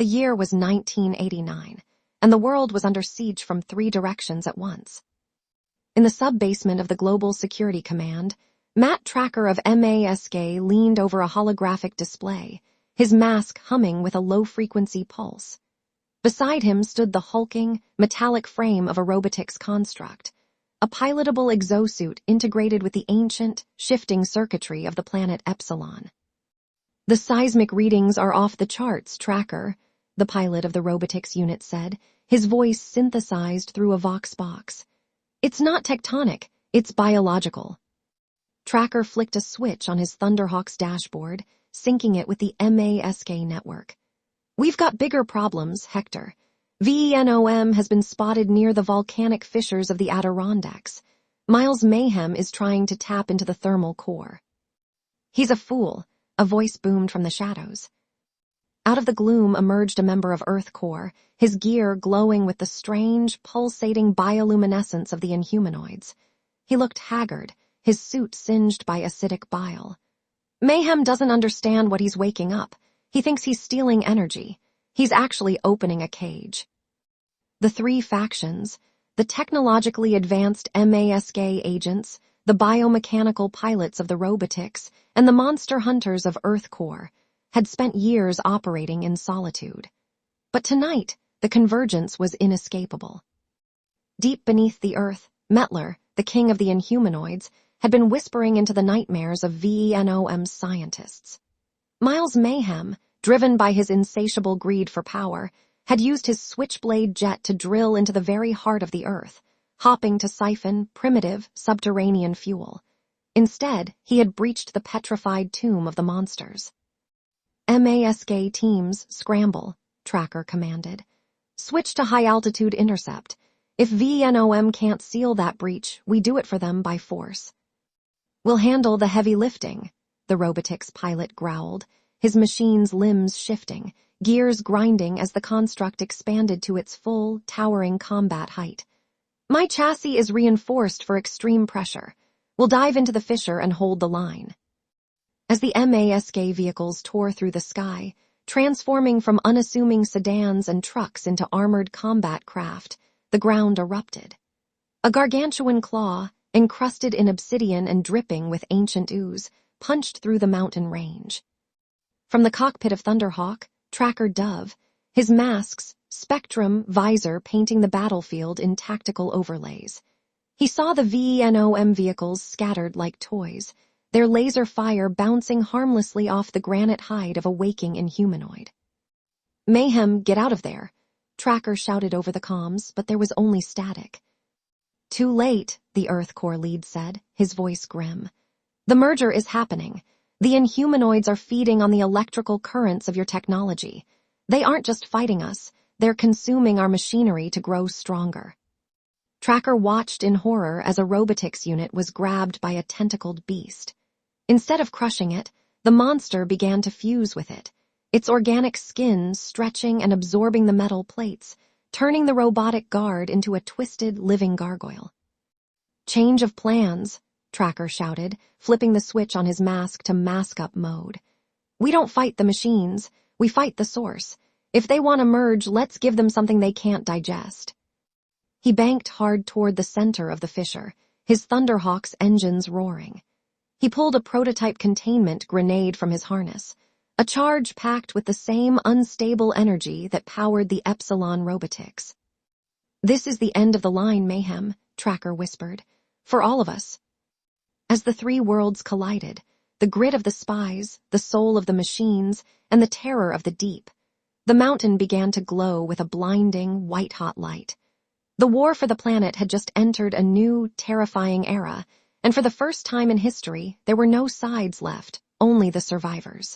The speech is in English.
The year was 1989, and the world was under siege from 3 directions at once. In the sub-basement of the Global Security Command, Matt Tracker of M.A.S.K leaned over a holographic display, his mask humming with a low-frequency pulse. Beside him stood the hulking, metallic frame of a Robotix construct, a pilotable exosuit integrated with the ancient, shifting circuitry of the planet Epsilon. "The seismic readings are off the charts, Tracker," the pilot of the Robotix unit said, his voice synthesized through a Vox box. "It's not tectonic, it's biological." Tracker flicked a switch on his Thunderhawk's dashboard, syncing it with the M.A.S.K network. "We've got bigger problems, Hector. Venom has been spotted near the volcanic fissures of the Adirondacks. Miles Mayhem is trying to tap into the thermal core." "He's a fool," a voice boomed from the shadows. Out of the gloom emerged a member of Earth Corps, his gear glowing with the strange, pulsating bioluminescence of the Inhumanoids. He looked haggard, his suit singed by acidic bile. "Mayhem doesn't understand what he's waking up. He thinks he's stealing energy. He's actually opening a cage." The 3 factions, the technologically advanced M.A.S.K agents, the biomechanical pilots of the Robotix, and the monster hunters of Earth Corps, had spent years operating in solitude. But tonight, the convergence was inescapable. Deep beneath the earth, Mettler, the king of the Inhumanoids, had been whispering into the nightmares of Venom's scientists. Miles Mayhem, driven by his insatiable greed for power, had used his switchblade jet to drill into the very heart of the earth, hopping to siphon primitive, subterranean fuel. Instead, he had breached the petrified tomb of the monsters. "M.A.S.K teams, scramble," Tracker commanded. "Switch to high-altitude intercept. If Venom can't seal that breach, we do it for them by force." "We'll handle the heavy lifting," the Robotix pilot growled, his machine's limbs shifting, gears grinding as the construct expanded to its full, towering combat height. "My chassis is reinforced for extreme pressure. We'll dive into the fissure and hold the line." As the M.A.S.K vehicles tore through the sky, transforming from unassuming sedans and trucks into armored combat craft, the ground erupted. A gargantuan claw, encrusted in obsidian and dripping with ancient ooze, punched through the mountain range. From the cockpit of Thunderhawk, Tracker Dove, his mask's spectrum visor painting the battlefield in tactical overlays. He saw the Venom vehicles scattered like toys, their laser fire bouncing harmlessly off the granite hide of a waking Inhumanoid. "Mayhem, get out of there," Tracker shouted over the comms, but there was only static. "Too late," the Earth Corps lead said, his voice grim. "The merger is happening. The Inhumanoids are feeding on the electrical currents of your technology. They aren't just fighting us, they're consuming our machinery to grow stronger." Tracker watched in horror as a Robotix unit was grabbed by a tentacled beast. Instead of crushing it, the monster began to fuse with it, its organic skin stretching and absorbing the metal plates, turning the robotic guard into a twisted, living gargoyle. "Change of plans," Tracker shouted, flipping the switch on his mask to mask-up mode. "We don't fight the machines, we fight the source. If they want to merge, let's give them something they can't digest." He banked hard toward the center of the fissure, his Thunderhawk's engines roaring. He pulled a prototype containment grenade from his harness, a charge packed with the same unstable energy that powered the Epsilon Robotix. "This is the end of the line, Mayhem," Tracker whispered. "For all of us." As the 3 worlds collided, the grit of the spies, the soul of the machines, and the terror of the deep, the mountain began to glow with a blinding, white-hot light. The war for the planet had just entered a new, terrifying era, and for the first time in history, there were no sides left, only the survivors.